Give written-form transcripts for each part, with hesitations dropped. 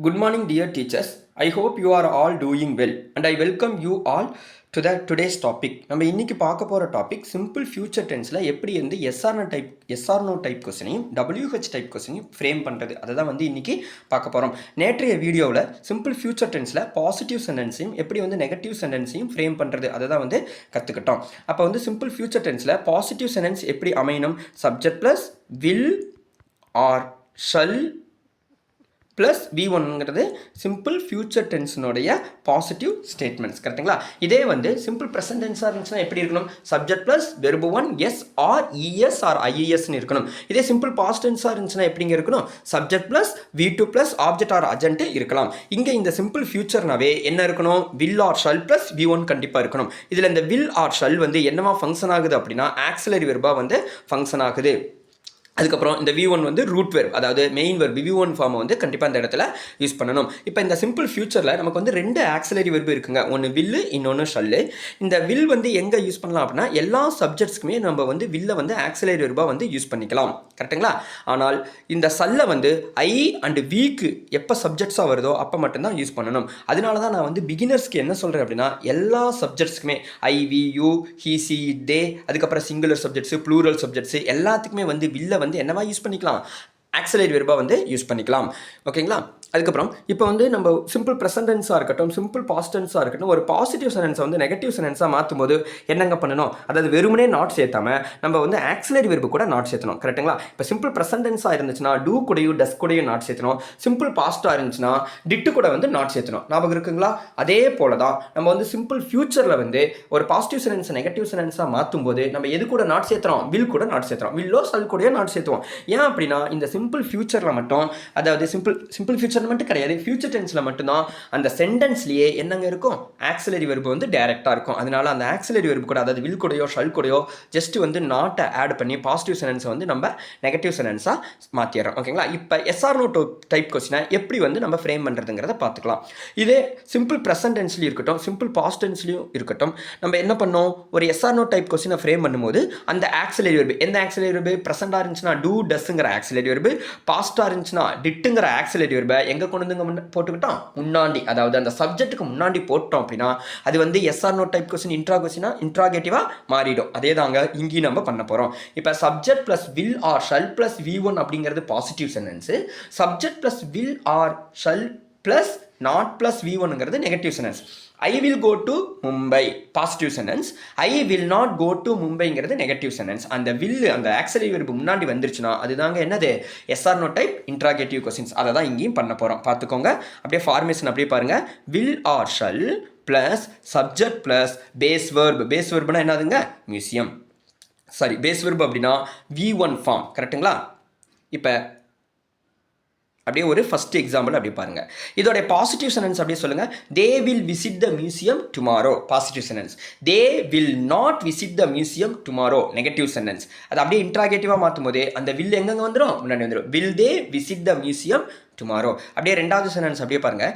Good morning, dear teachers. I hope you are all doing well, and I welcome you all to today's topic. நம்ம இன்னைக்கு பார்க்க போகிற topic simple future டென்ஸில் எப்படி வந்து yes or no type கொஸ்டினையும் WH type கொஸ்டினையும் frame பண்ணுறது அதை தான் வந்து இன்னைக்கு பார்க்க போகிறோம். நேற்றைய வீடியோவில் சிம்பிள் ஃபியூச்சர் டென்ஸில் பாசிட்டிவ் சென்டென்ஸையும் எப்படி வந்து நெகட்டிவ் சென்டென்ஸையும் ஃப்ரேம் பண்ணுறது அதை தான் வந்து கற்றுக்கிட்டோம். அப்போ வந்து சிம்பிள் ஃபியூச்சர் டென்ஸில் பாசிட்டிவ் சென்டென்ஸ் எப்படி அமையணும்? Subject plus will or shall plus V1ங்கிறது சிம்பிள் ஃபியூச்சர் டென்ஸினுடைய பாசிட்டிவ் ஸ்டேட்மெண்ட்ஸ். கரெக்டுங்களா? இதே வந்து சிம்பிள் ப்ரெசன்ட் டென்ஸாக இருந்துச்சுன்னா எப்படி இருக்கணும்? Subject plus verb 1 S or ES or ஐஏஎஸ்ன்னு இருக்கணும். இதே சிம்பிள் பாஸ்ட் டென்ஸாக இருந்துச்சுன்னா எப்படிங்க இருக்கணும்? Subject plus V2 plus object or agent இருக்கலாம். இங்கே இந்த சிம்பிள் ஃபியூச்சர்னாவே என்ன இருக்கணும்? Will or shall plus V1 கண்டிப்பாக இருக்கணும். இதில் இந்த வில் ஆர் ஷல் வந்து என்னவா ஃபங்க்ஷன் ஆகுது அப்படின்னா ஆக்சிலரி வெர்பாக வந்து ஃபங்க்ஷன் ஆகுது. அதுக்கப்புறம் இந்த V1 வந்து ரூட் வெர்ப், அதாவது மெயின் வெர்ப் V1 ஃபார்மை வந்து கண்டிப்பாக இந்த இடத்துல யூஸ் பண்ணணும். இப்போ இந்த சிம்பிள் ஃபியூச்சரில் நமக்கு வந்து ரெண்டு ஆக்சிலரி வெர்பு இருக்குங்க, ஒன்று வில்லு இன்னொன்று ஷல்லு. இந்த வில் வந்து எங்கே யூஸ் பண்ணலாம் அப்படின்னா எல்லா சப்ஜெக்ட்ஸ்க்குமே நம்ம வந்து வில்லை வந்து ஆக்சிலரி வெர்பாக வந்து யூஸ் பண்ணிக்கலாம். கரெக்டுங்களா? ஆனால் இந்த ஷல்லை வந்து ஐ அண்ட் வீக்கு எப்போ சப்ஜெக்ட்ஸாக வருதோ அப்போ மட்டும்தான் யூஸ் பண்ணணும். அதனால தான் நான் வந்து பிகினர்ஸ்க்கு என்ன சொல்கிறேன் அப்படின்னா எல்லா சப்ஜெக்ட்ஸ்க்குமே I V you he C தே அதுக்கப்புறம் சிங்குலர் சப்ஜெக்ட்ஸு ப்ளூரல் சப்ஜெக்ட்ஸு எல்லாத்துக்குமே வந்து வில்லை வந்து என்னவா யூஸ் பண்ணிக்கலாம்? ஆக்சிலரி வெர்பா வந்து யூஸ் பண்ணிக்கலாம். ஓகேங்களா? அதுக்கப்புறம் இப்போ வந்து நம்ம சிம்பிள் ப்ரெசன்ட் டென்ஸாக இருக்கட்டும் சிம்பிள் பாஸ்ட் டென்ஸாக இருக்கட்டும் ஒரு பாசிட்டிவ் சென்டென்ஸை வந்து நெகட்டிவ் சென்டென்ஸாக மாற்றும் போது என்னங்க பண்ணணும்? அதாவது வெறுமனே நாட் சேர்த்தாம நம்ம வந்து ஆக்சிலரி வெர்பு கூட நாட் சேர்த்தணும். கரெக்டுங்களா? இப்போ சிம்பிள் ப்ரெசன்ட் டென்ஸாக இருந்துச்சுன்னா டூ கூடயும் டஸ் கூடயும் நாட் சேர்த்தணும். சிம்பிள் பாஸ்ட்டாக இருந்துச்சுன்னா டிட்டு கூட வந்து நாட் சேர்த்தணும். ஞாபகம் இருக்குங்களா? அதே போல தான் நம்ம வந்து சிம்பிள் ஃபியூச்சரில் வந்து ஒரு பாசிட்டிவ் சென்டென்ஸை நெகட்டிவ் சென்டென்ஸாக மாற்றும் போது நம்ம எது கூட நாட் சேர்த்துறோம்? வில் கூட நாட் சேர்த்துறோம். வில்லோ ஷல் கூடயோ நாட் சேர்த்துவோம். ஏன் அப்படின்னா இந்த சிம்பிள் ஃபியூச்சரில் மட்டும், அதாவது சிம்பிள் ஃபியூச்சர் மட்டும் கிடையாது, ஃபியூச்சர் டென்ஸில் மட்டும்தான் அந்த சென்டென்ஸ்லேயே என்னங்க இருக்கும்? ஆக்சிலரி வெர்பு வந்து டைரெக்டாக இருக்கும். அதனால அந்த ஆக்சிலரி வெர்பு கூட, அதாவது வில் கூடயோ ஷல் கூடயோ ஜஸ்ட் வந்து நாட்டை ஆட் பண்ணி பாசிட்டிவ் சென்டென்ஸை வந்து நம்ம நெகட்டிவ் சென்டென்ஸாக மாற்றிடுறோம். ஓகேங்களா? இப்போ எஸ்ஆர்னோ டைப் கொஸ்டினை எப்படி வந்து நம்ம ஃப்ரேம் பண்ணுறதுங்கிறத பார்த்துக்கலாம். இதே சிம்பிள் ப்ரெசன்ட் டென்ஸ்லையும் இருக்கட்டும் சிம்பிள் பாஸ்ட் டென்ஸ்லையும் இருக்கட்டும் நம்ம என்ன பண்ணோம்? ஒரு எஸ்ஆர்னோ டைப் கொஸ்டினை ஃப்ரேம் பண்ணும்போது அந்த ஆக்சிலரி வெர்பு, எந்த ஆக்சிலரி வெர்பு? ப்ரெசென்ட்டாக இருந்துச்சுன்னா டூ டஸ்ங்கிற ஆக்சிலரி வெர்பு, பாஸ்ட்டாக இருந்துச்சுன்னா டிட்டுங்கிற ஆக்சிலரி வெர்பை எங்கே கொண்டு வந்து போட்டுக்கிட்டோம்? முன்னாடி, அதாவது அந்த சப்ஜெக்ட்டுக்கு முன்னாடி போட்டோம் அப்படின்னா அது வந்து எஸ்ஆர்னோ டைப் கொஸ்டின் இன்ட்ராகேட்டிவாக மாறிடும். அதே தாங்க இங்கேயும் நம்ம பண்ண போகிறோம். இப்போ subject plus will or shall plus V1 அப்படிங்கிறது positive sentence, subject plus will or shall plus not plus V1ங்கிறது negative sentence. I will go to Mumbai positive sentence, I will not go to மும்பைங்கிறது நெகட்டிவ் சென்டென்ஸ். அந்த will அந்த auxiliary verb முன்னாடி வந்துருச்சுன்னா அதுதாங்க என்னது? Yes or no type interrogative questions. அதை தான் இங்கேயும் பண்ண போகிறோம். பார்த்துக்கோங்க. அப்படியே ஃபார்மேஷன் அப்படியே பாருங்கள். Will or shall plus subject plus base verb. Base வெர்புனா என்னதுங்க? மியூசியம். சாரி, பேஸ் வெர்பு அப்படின்னா V1 ஃபார்ம். கரெக்டுங்களா? இப்போ அப்படியே ஒரு ஃபர்ஸ்ட் எக்ஸாம்பிள் அப்படி பாருங்க. இதோட பாசிட்டிவ் சென்டென்ஸ் அப்படியே சொல்லுங்க. They will visit the museum tomorrow positive sentence. They will not visit the museum tomorrow negative sentence. அது அப்படியே இன்ட்ராகேட்டிவாக மாற்றும் போது அந்த வில் எங்கெங்க வந்துடும்? முன்னாடி வந்துடும். Will they visit the museum tomorrow. அப்படியே ரெண்டாவது சென்டென்ஸ் அப்படியே பாருங்க.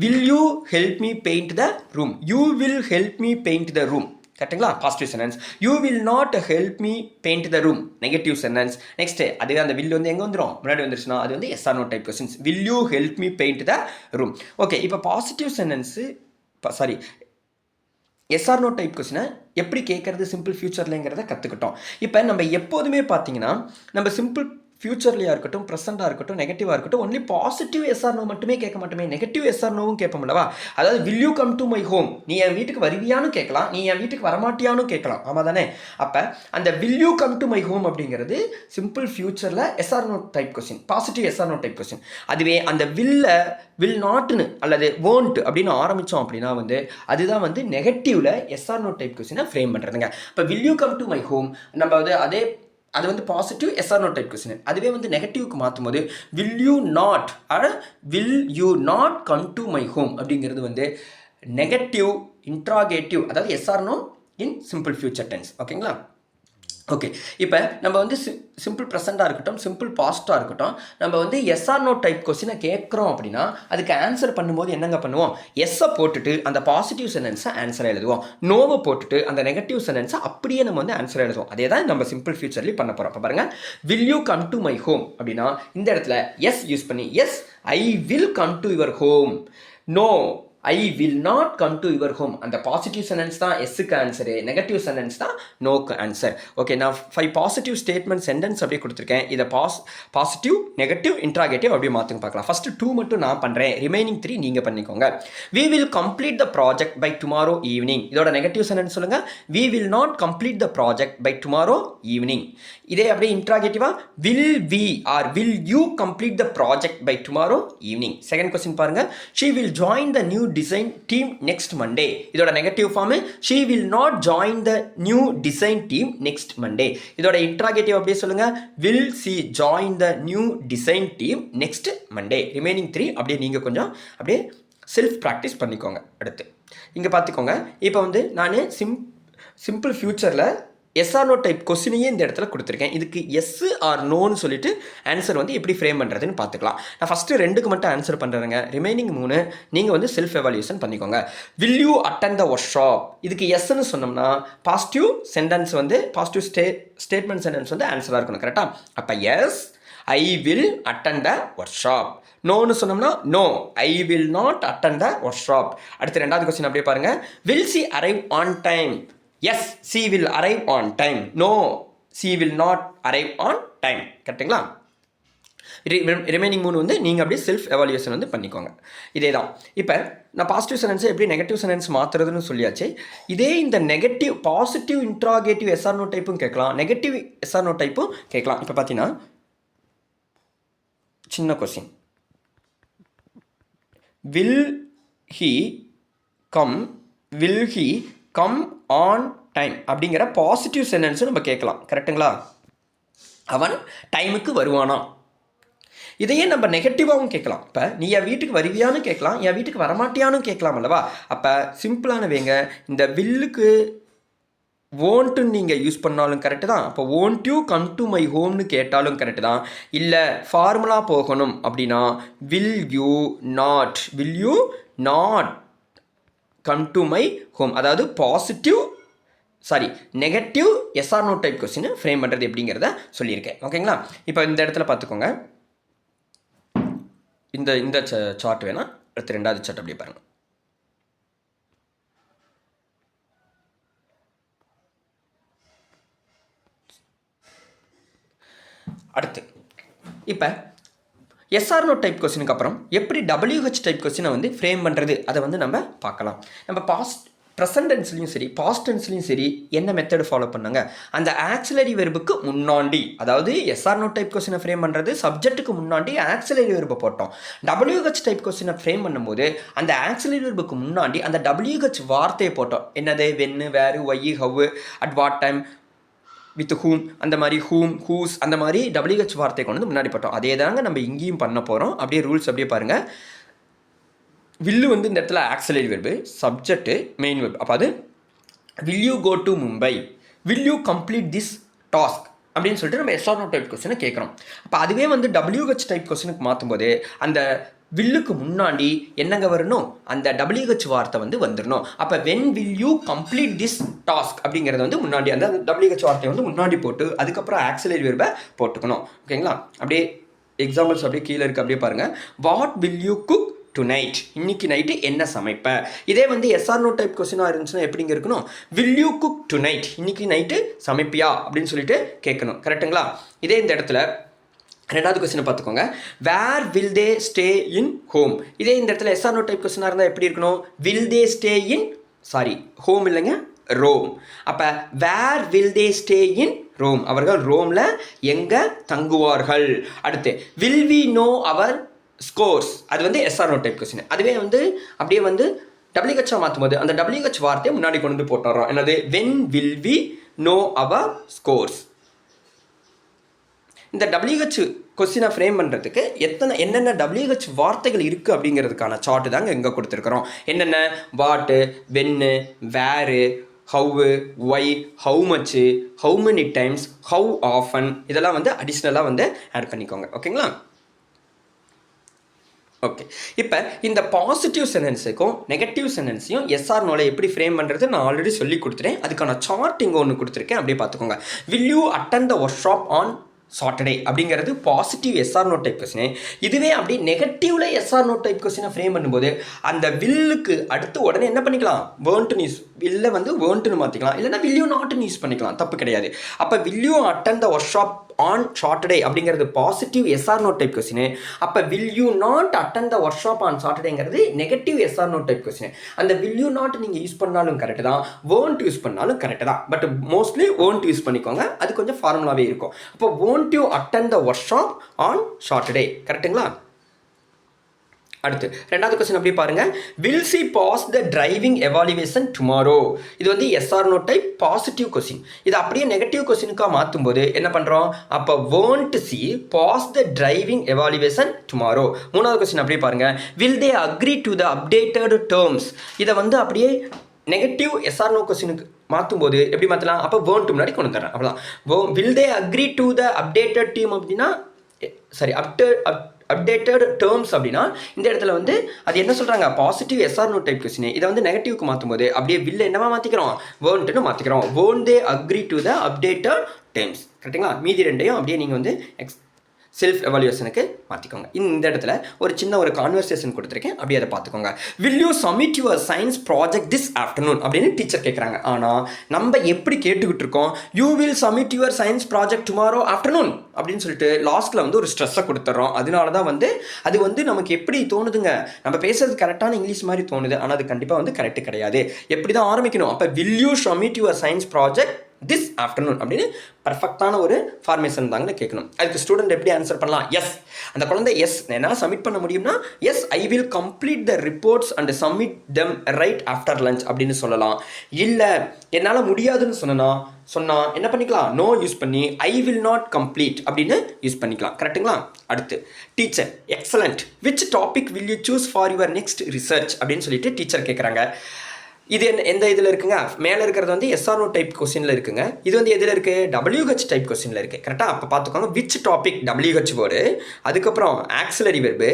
Will you help me paint the room. You will help me paint the room. கரெக்டுங்களா? Positive sentence. You will not help me paint the room negative sentence. Next அதுவே அந்த will வந்து எங்கே வந்துடும்? முன்னாடி வந்துருச்சுன்னா அது வந்து yes or no type questions. Will you help me paint the room. Okay, இப்போ positive sentence sorry yes or no type கொஸ்டினை எப்படி கேட்கறது சிம்பிள் ஃபியூச்சர்லங்கிறத கற்றுக்கிட்டோம். இப்போ நம்ம எப்போதுமே பார்த்தீங்கன்னா நம்ம சிம்பிள் ஃபியூச்சர்லையாக இருக்கட்டும் ப்ரெசென்ட்டாக இருக்கட்டும் நெகட்டிவாக இருக்கட்டும் ஒன்லி பாசிட்டிவ் எஸ்ஆர்னோ மட்டுமே கேட்க மாட்டோமே, நெகட்டிவ் எஸ்ஆர்னோவும் கேட்போம்லவா? அதாவது will you come to my home, நீ என் வீட்டுக்கு வருவியான்னு கேட்கலாம், நீ என் வீட்டுக்கு வரமாட்டியான்னு கேட்கலாம். ஆமாம் தானே? அப்போ அந்த will you come to my home அப்படிங்கிறது சிம்பிள் ஃபியூச்சரில் yes or no type question, positive yes or no type question. அதுவே அந்த வில் நாட்னு அல்லது won't அப்படின்னு ஆரம்பித்தோம் அப்படின்னா வந்து அதுதான் வந்து நெகட்டிவில் எஸ்ஆர்னோ டைப் கொஸ்டினை ஃப்ரேம் பண்ணுறதுங்க. இப்போ will you come to my home நம்ம வந்து அது வந்து பாசிட்டிவ் எஸ்ஆர்னோ டைப் கொஸ்டின். அதுவே வந்து நெகட்டிவ்க்கு மாற்றும் போது will you not come to my home அப்படிங்கிறது வந்து நெகட்டிவ் இன்ட்ராகேட்டிவ், அதாவது எஸ்ஆர்னோ இன் சிம்பிள் ஃபியூச்சர் டென்ஸ். ஓகேங்களா? ஓகே. இப்போ நம்ம வந்து சிம்பிள் ப்ரெசென்ட்டாக இருக்கட்டும், சிம்பிள் பாஸ்ட்டாக இருக்கட்டும், நம்ம வந்து எஸ் ஆர் நோ டைப் கொஸ்டினை கேட்குறோம் அப்படின்னா அதுக்கு ஆன்சர் பண்ணும்போது என்னங்க பண்ணுவோம், எஸ்ஸை போட்டுட்டு அந்த பாசிட்டிவ் சென்டென்ஸை ஆன்சரை எழுதுவோம், நோவை போட்டுட்டு அந்த நெகட்டிவ் சென்டென்ஸை அப்படியே நம்ம வந்து ஆன்சர் எழுதுவோம். அதே தான் நம்ம சிம்பிள் ஃபியூச்சர்லேயும் பண்ண போகிறோம். இப்போ பாருங்கள், will you come to my home அப்படின்னா இந்த இடத்துல எஸ் யூஸ் பண்ணி, yes I will come to your home, no I will not come to your home. அந்த பாசிட்டிவ் சென்டென்ஸ் தான் எஸ்ஸுக்கு ஆன்சரு, நெகட்டிவ் சென்டென்ஸ் தான் நோக்கு ஆன்சர். ஓகே, நான் 5 பாசிட்டிவ் ஸ்டேட்மெண்ட் சென்டென்ஸ் அப்படியே கொடுத்துருக்கேன். இதை பாசிட்டிவ், நெகட்டிவ், இன்ட்ராகேட்டிவ் அப்படியே மாற்றுங்க பார்க்கலாம். ஃபஸ்ட்டு 2 மட்டும் நான் பண்ணுறேன், ரிமைனிங் 3 நீங்கள் பண்ணிக்கோங்க. We will complete the project by tomorrow evening. இதோட நெகட்டிவ் சென்டென்ஸ் சொல்லுங்கள். We will not complete the project by tomorrow evening. இதே அப்படியே இன்ட்ராகேட்டிவாக will we or will you complete the project by tomorrow evening. Second question பாருங்கள், she will join the new design team next Monday. இதோட negative form she will not join the new design team next Monday. இதோட interrogative அப்படியே சொல்லுங்க, will she join the new design team next Monday. Remaining 3 அப்படியே நீங்கள் கொஞ்சம் அப்படியே self practice பண்ணிக்கோங்க. அடுத்து இங்கே பார்த்துக்கோங்க, இப்போ வந்து நான் சிம்பிள் ஃபியூச்சரில் எஸ்ஆர் நோ டைப் கொஸ்டினையே இந்த இடத்துல கொடுத்துருக்கேன். இதுக்கு எஸ் ஆர் நோன்னு சொல்லிட்டு ஆன்சர் வந்து எப்படி ஃப்ரேம் பண்ணுறதுன்னு பார்த்துக்கலாம். நான் ஃபஸ்ட்டு 2க்கு மட்டும் ஆன்சர் பண்ணுறேங்க, ரிமைனிங் 3 நீங்கள் வந்து செல்ஃப் எவாலுவேஷன் பண்ணிக்கோங்க. Will you attend the workshop, இதுக்கு எஸ்ன்னு சொன்னோம்னா பாசிட்டிவ் சென்டென்ஸ் வந்து பாசிட்டிவ் ஸ்டேட்மெண்ட் சென்டென்ஸ் வந்து ஆன்சராக இருக்கணும். கரெக்டாக? அப்போ yes I will attend the workshop. நோன்னு சொன்னோம்னா no I will not attend the workshop. அடுத்து 2வது கொஸ்டின் அப்படியே பாருங்கள், will she arrive on time. Yes she will arrive on time. No she will not arrive on time. கரெக்டுங்களா? Remaining 3 வந்து நீங்கள் அப்படியே செல்ஃப் எவாலுவேஷன் வந்து பண்ணிக்கோங்க. இதே தான். இப்போ நான் பாசிட்டிவ் சென்டென்ஸை எப்படி நெகட்டிவ் சென்டென்ஸ் மாற்றுறதுன்னு சொல்லியாச்சு. இதே இந்த negative positive interrogative yes or no டைப்பும் கேட்கலாம், நெகட்டிவ் எஸ்ஆர் நோ டைப்பும் கேட்கலாம். இப்போ பார்த்தீங்கன்னா சின்ன question, will he come on time அப்படிங்கிற பாசிட்டிவ் சென்டென்ஸும் நம்ம கேட்கலாம். கரெக்டுங்களா? அவன் டைமுக்கு வருவானா. இதையே நம்ம நெகட்டிவாகவும் கேட்கலாம். இப்போ நீ என் வீட்டுக்கு வருவியான்னு கேட்கலாம், என் வீட்டுக்கு வரமாட்டியான்னு கேட்கலாம் அல்லவா? அப்போ சிம்பிளான வேங்க, இந்த வில்லுக்கு ஓன்ட்டுன்னு நீங்கள் யூஸ் பண்ணாலும் கரெக்டு தான். அப்போ won't you come to my ஹோம்னு கேட்டாலும் கரெக்டு தான். இல்லை ஃபார்முலா போகணும் அப்படின்னா will you not come to my home, அதாவது negative yes or no type question frame பண்ணுறது எப்படிங்கிறத சொல்லியிருக்கேன். ஓகேங்களா? இப்போ இந்த இடத்துல பார்த்துக்கோங்க, இந்த சார்ட் வேணால் அடுத்து 2வது சார்ட் அப்படியே பாருங்கள். அடுத்து இப்போ எஸ்ஆர் நோ டைப் கொஸ்டினுக்கு அப்புறம் எப்படி டபிள்யூஹெச் டைப் கொஸ்டினை வந்து ஃப்ரேம் பண்ணுறது அதை வந்து நம்ம பார்க்கலாம். நம்ம ப்ரெசன்ட் டென்ஸ்லையும் சரி பாஸ்ட் டென்ஸ்லையும் சரி என்ன மெத்தடு ஃபாலோ பண்ணாங்க, அந்த ஆக்சிலரி வெர்புக்கு முன்னாடி, அதாவது எஸ்ஆர் நோ டைப் கொஸ்டினை ஃப்ரேம் பண்ணுறது சப்ஜெக்ட்டுக்கு முன்னாடி ஆக்சிலரி வெர்பை போட்டோம். டபிள்யூஹெச் டைப் கொஸ்டினை ஃப்ரேம் பண்ணும்போது அந்த ஆக்சிலரி வெர்புக்கு முன்னாடி அந்த டபிள்யூஹெச் வார்த்தையை போட்டோம். என்னது, when, where, why, how, at what time, with whom, அந்த மாதிரி ஹூம், ஹூஸ், அந்த மாதிரி டபிள்யூஹெச் வார்த்தை கொண்டு வந்து முன்னாடி போட்டோம். அதே தாங்க நம்ம இங்கேயும் பண்ண போகிறோம். அப்படியே ரூல்ஸ் அப்படியே பாருங்கள். வில்லு வந்து இந்த இடத்துல auxiliary verb, subject main verb. அப்போ அது will you go to Mumbai, will you complete this task அப்படின்னு சொல்லிட்டு நம்ம எஸ்ஆர் நோ டைப் கொஸ்டினை கேட்குறோம். அப்போ அதுவே வந்து டபிள்யூஹெச் டைப் கொஸ்டினுக்கு மாற்றும்போது அந்த வில்லுக்கு முன்னாடி என்னங்க வரணும், அந்த டபிள்யூஹெச் வார்த்தை வந்து வந்துடணும். அப்போ when will you complete this task அப்படிங்கிறத வந்து முன்னாடி அந்த டபிள்யூஹெச் வார்த்தையை வந்து முன்னாடி போட்டு அதுக்கப்புறம் ஆக்சிலரி வெர்பை போட்டுக்கணும். ஓகேங்களா? அப்படியே எக்ஸாம்பிள்ஸ் அப்படியே கீழே இருக்குது, அப்படியே பாருங்கள். What will you cook tonight, இன்னைக்கு நைட்டு என்ன சமைப்ப. இதே வந்து எஸ்ஆர் நோ டைப் கொஸ்டினாக இருந்துச்சுன்னா எப்படிங்க இருக்கணும், வில் யூ குக் டுநைட், இன்னைக்கு நைட்டு சமைப்பியா அப்படின்னு சொல்லிட்டு கேட்கணும். கரெக்டுங்களா? இதே இந்த இடத்துல 2வது கொஸ்டினை பார்த்துக்கோங்க, where will they stay in home. இதே இந்த இடத்துல எஸ்ஆர் நோ டைப் கொஸ்டினாக இருந்தால் எப்படி இருக்கணும், will they stay in home இல்லைங்க, ரோம். அப்போ where will they stay in Rome, அவர்கள் ரோமில் எங்கே தங்குவார்கள். அடுத்து will we know our scores, அது வந்து எஸ்ஆர் நோ டைப் கொஸ்டின். அதுவே வந்து அப்படியே வந்து டபிள்யூஹெச்ஆ மாற்றும் போது அந்த டபிள்யூஹெச் வார்த்தையை முன்னாடி கொண்டு வந்து போட்டுறோம். என்னது, when will we know our scores. இந்த டபிள்யூஹெச் கொஸ்டினை ஃப்ரேம் பண்ணுறதுக்கு என்னென்ன டபிள்யூஹெச் வார்த்தைகள் இருக்குது அப்படிங்கிறதுக்கான சார்ட்டு தாங்க எங்கே கொடுத்துருக்குறோம். என்னென்ன, what, when, where, how, why, how much, how many times, how often, இதெல்லாம் வந்து அடிஷ்னலாக வந்து ஆட் பண்ணிக்கோங்க. ஓகேங்களா? ஓகே. இப்போ இந்த பாசிட்டிவ் சென்டென்ஸுக்கும் நெகட்டிவ் சென்டென்ஸையும் எஸ்ஆர் நோல எப்படி ஃப்ரேம் பண்ணுறது நான் ஆல்ரெடி சொல்லி கொடுத்துட்டேன். அதுக்கான சார்ட் இங்கே ஒன்று கொடுத்துருக்கேன், அப்படியே பார்த்துக்கோங்க. Will you attend the workshop on Saturday அப்படிங்கிறது positive yes or no type question. இதுவே அப்படி நெகட்டிவ்ல எஸ்ஆர் நோ டைப் கொஸ்டினை ஃப்ரேம் பண்ணும்போது அந்த வில்லுக்கு அடுத்து உடனே என்ன பண்ணிக்கலாம், வேர்ன்ட்டுன்னு யூஸ், வில்லை வந்து வேர்ன்ட்டுன்னு மாற்றிக்கலாம், இல்லைனா வில் யூ நாட்னு யூஸ் பண்ணிக்கலாம், தப்பு கிடையாது. அப்போ will you attend the workshop on Saturday அப்படிங்கிறது positive yes or no type question. அப்போ will you not attend the workshop on சாட்டர்டேங்கிறது negative yes or no type question. அந்த வில் யூ நாட் நீங்கள் use பண்ணாலும் கரெக்டு தான், won't use பண்ணாலும் correct தான், but mostly won't use பண்ணிக்கோங்க, அது கொஞ்சம் ஃபார்முலாவே இருக்கும். அப்போ won't you attend the workshop on Saturday, கரெக்ட்டுங்களா? அடுத்து ரெண்டாவது கொஸ்டின் அப்படியே பாருங்க. Will she pass the driving evaluation tomorrow. இது வந்து yes or no type positive question. இது அப்படியே நெகட்டிவ் கொஸ்டினுக்காக மாற்றும் போது என்ன பண்ணுறோம், அப்போ won't she pass the driving evaluation tomorrow. மூணாவது கொஸ்டின் அப்படியே பாருங்க. Will they agree to the updated terms. இதை வந்து அப்படியே நெகட்டிவ் எஸ்ஆர் நோ கொஸ்டினுக்கு மாற்றும் போது எப்படி மாற்றலாம், அப்போ வேர்ன்ட்டு முன்னாடி கொண்டு தரேன், அவ்வளோதான். Will they agree to the updated team அப்படின்னா, சாரி அப்டேட்டட் டேர்ம்ஸ் அப்படின்னா இந்த இடத்துல வந்து அது என்ன சொல்கிறாங்க, positive yes or no type question. இதை வந்து நெகட்டிவ்க்கு மாற்றும் போது அப்படியே வில்ல என்னவா மாற்றிக்கிறோம், வேர்ன்ட்டுன்னு மாற்றிக்கிறோம். won't they agree to the updated terms, கரெக்டுங்களா? மீதி ரெண்டையும் அப்படியே நீங்கள் வந்து செல்ஃப் எவாலுவேஷனுக்கு மாற்றிக்கோங்க. இந்த இடத்துல ஒரு சின்ன ஒரு கான்வர்சேஷன் கொடுத்துருக்கேன், அப்படியே அதை பார்த்துக்கோங்க. Will you submit your science project this afternoon அப்படின்னு டீச்சர் கேட்குறாங்க. ஆனால் நம்ம எப்படி கேட்டுக்கிட்டு இருக்கோம், you will submit your science project tomorrow afternoon அப்படின்னு சொல்லிட்டு லாஸ்ட்டில் வந்து ஒரு ஸ்ட்ரெஸ்ஸை கொடுத்துட்றோம். அதனால தான் வந்து அது வந்து நமக்கு எப்படி தோணுதுங்க, நம்ம பேசுறது கரெக்டான இங்கிலீஷ் மாதிரி தோணுது, ஆனால் அது கண்டிப்பாக வந்து கரெக்டு கிடையாது. எப்படி தான் ஆரம்பிக்கணும், அப்போ will you submit your science project this afternoon அப்படின்னு பர்ஃபெக்டான ஒரு ஃபார்மேஷன் தாங்க கேட்கணும். அதுக்கு ஸ்டூடெண்ட் எப்படி ஆன்சர் பண்ணலாம், எஸ். அந்த குழந்தை எஸ் என்னால் சப்மிட் பண்ண முடியும்னா yes I will complete the reports and submit them right after lunch அப்படின்னு சொல்லலாம். இல்லை என்னால் முடியாதுன்னு சொன்னால் என்ன பண்ணிக்கலாம், நோ யூஸ் பண்ணி ஐ வில் நாட் கம்ப்ளீட் அப்படின்னு யூஸ் பண்ணிக்கலாம், கரெக்டுங்களா? அடுத்து teacher excellent, which topic will you choose for your next research அப்படின்னு சொல்லிட்டு டீச்சர் கேட்குறாங்க. இது எந்த இதில் இருக்குங்க, மேலே இருக்கிறது வந்து எஸ்ஆர்ஓ டைப் கொஸ்டினில் இருக்குங்க. இது வந்து எதில் இருக்குது, WH டைப் கொஸ்டினில் இருக்குது, கரெக்டாக? அப்போ பார்த்துக்கோங்க. விச் டாபிக் WH வேர்டு, அதுக்கப்புறம் ஆக்சிலரி வெர்பு,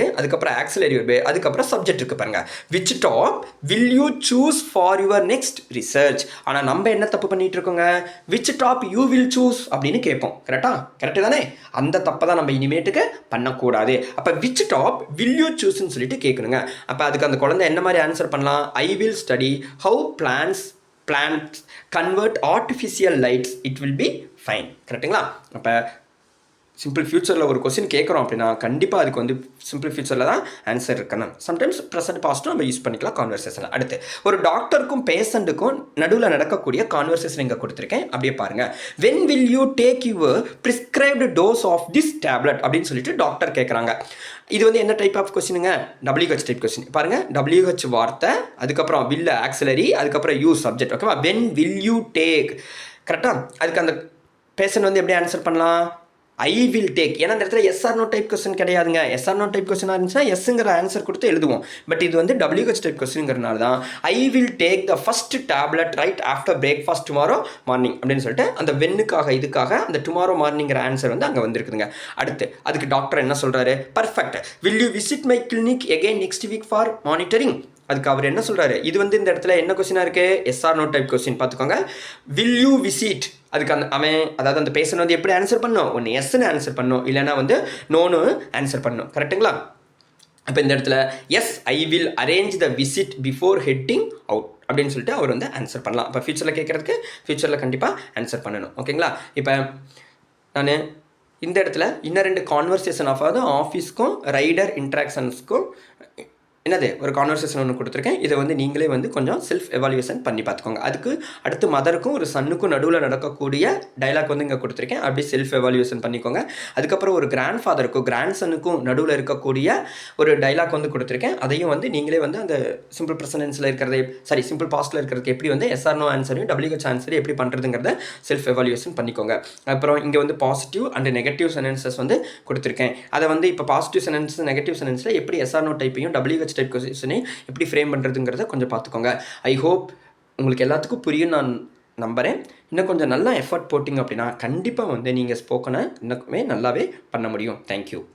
அதுக்கப்புறம் சப்ஜெக்ட் இருக்குது பாருங்க. Which top will you choose for your next research. ஆனால் நம்ம என்ன தப்பு பண்ணிட்டு இருக்கோங்க, which top you will choose அப்படின்னு கேட்போம், கரெக்டு தானே? அந்த தப்பை தான் நம்ம இனிமேட்டுக்கு பண்ணக்கூடாது. அப்போ விச் டாப் வில் யூ சூஸ்ன்னு சொல்லிட்டு கேட்கணுங்க. அப்போ அதுக்கு அந்த குழந்தை என்ன மாதிரி ஆன்சர் பண்ணலாம், I will study how plants convert artificial lights, it will be fine, கரெக்டுங்களா? அப்போ சிம்பிள் ஃபியூச்சரில் ஒரு கொஸ்டின் கேட்குறோம் அப்படின்னா கண்டிப்பாக அதுக்கு வந்து சிம்பிள் ஃபியூச்சரில் தான் ஆன்சர் இருக்கணும். சம்டைம்ஸ் ப்ரெசன்ட் பாஸ்ட்டும் நம்ம யூஸ் பண்ணிக்கலாம் கான்வர்சேஷனில். அடுத்து ஒரு டாக்டருக்கும் பேஷண்ட்டுக்கும் நடுவில் நடக்கக்கூடிய கான்வர்சேஷன் இங்கே கொடுத்துருக்கேன், அப்படியே பாருங்கள். When will you take your prescribed dose of this tablet அப்படின்னு சொல்லிட்டு டாக்டர் கேட்குறாங்க. இது வந்து என்ன டைப் ஆஃப் கொஸ்டினுங்க, WH டைப் கொஸ்டின். பாருங்கள், WH வார்த்தை, அதுக்கப்புறம் வில் ஆக்சிலரி, அதுக்கப்புறம் யூ சப்ஜெக்ட், ஓகேவா? வென் வில் யூ டேக், கரெக்டாக? அதுக்கு அந்த பேஷண்ட் வந்து எப்படி ஆன்சர் பண்ணலாம், ஐ வில் டேக். ஏன்னா இந்த இடத்துல எஸ்ஆர் நோ டைப் கொஸ்டின் கிடையாதுங்க. எஸ்ஆர் நோ டைப் கொஸ்டினாக இருந்துச்சுன்னா எஸ்ங்கிற ஆன்சர் கொடுத்து எழுதுவோம். பட் இது வந்து WH டைப் கொஸ்டின்ங்கிறனால தான் I will take the first tablet right after breakfast tomorrow morning அப்படின்னு சொல்லிட்டு அந்த வென்னுக்காக இதுக்காக அந்த டுமாரோ மார்னிங்கிற ஆன்சர் வந்து அங்கே வந்திருக்குதுங்க. அடுத்து அதுக்கு டாக்டர் என்ன சொல்கிறாரு, perfect, will you visit my clinic again next week for monitoring. அதுக்கு அவர் என்ன சொல்கிறாரு, இது வந்து இந்த இடத்துல என்ன கொஸ்டினாக இருக்குது, எஸ்ஆர் நோ டைப் கொஸ்டின். பார்த்துக்கோங்க. வில் யூ விசிட், அதுக்கு அதாவது அந்த பேஷண்ட் வந்து எப்படி ஆன்சர் பண்ணணும், ஒன்று எஸ்ன்னு ஆன்சர் பண்ணணும், இல்லைனா வந்து நோன்னு ஆன்சர் பண்ணணும், கரெக்டுங்களா? அப்போ இந்த இடத்துல yes I will arrange the visit before heading out அப்படின்னு சொல்லிட்டு அவர் வந்து ஆன்சர் பண்ணலாம். இப்போ ஃபியூச்சரில் கேட்குறதுக்கு ஃபியூச்சரில் கண்டிப்பாக ஆன்சர் பண்ணணும், ஓகேங்களா? இப்போ நான் இந்த இடத்துல இன்னும் 2 கான்வர்சேஷன் ஆஃப் ஆஃபீஸ்க்கும் ரைடர் இன்ட்ராக்ஷன்ஸ்க்கும் என்னது ஒரு கான்வர்சேஷன் ஒன்று கொடுத்துருக்கேன். இதை வந்து நீங்களே வந்து கொஞ்சம் செல்ஃப் எவாலுவேஷன் பண்ணி பார்த்துக்கோங்க. அதுக்கு அடுத்து மதருக்கும் ஒரு சன்னுக்கும் நடுவில் நடக்கக்கூடிய டைலாக் வந்து இங்கே கொடுத்துருக்கேன், அப்படி செல்ஃப் எவாலுவேஷன் பண்ணிக்கோங்க. அதுக்கப்புறம் ஒரு கிராண்ட் ஃபாதருக்கும் கிராண்ட் சன்னுக்கும் நடுவில் இருக்கக்கூடிய ஒரு டைலாக் வந்து கொடுத்துருக்கேன். அதையும் வந்து நீங்களே வந்து அந்த சிம்பிள் ப்ரெசன்டென்ஸில் இருக்கிறத சிம்பிள் பாஸ்ட்டில் இருக்கிறதுக்கு எப்படி வந்து எஸ்ஆர் நோ ஆன்சரையும் WH ஆன்சரையும் எப்படி பண்ணுறதுங்கிறத செல்ஃப் எவாலுவேஷன் பண்ணிக்கோங்க. அப்புறம் இங்கே வந்து பாசிட்டிவ் அண்ட் நெகட்டிவ் சென்டென்சஸ் வந்து கொடுத்துருக்கேன். அதை வந்து இப்போ பாசிட்டிவ் சென்டென்ஸ் நெகட்டிவ் சென்டென்ஸில் எப்படி எஸ்ஆர் நோ டைப்பையும் WH டைப் கொஸ்டினை எப்படி ஃப்ரேம் பண்ணுறதுங்கிறத கொஞ்சம் பார்த்துக்கோங்க. ஐ ஹோப் உங்களுக்கு எல்லாத்துக்கும் புரியும் நான் நம்புகிறேன். இன்னும் கொஞ்சம் நல்லா எஃபர்ட் போட்டிங்க அப்படின்னா கண்டிப்பாக வந்து நீங்கள் ஸ்போக்கனை இன்னுமே நல்லாவே பண்ண முடியும். தேங்க்யூ.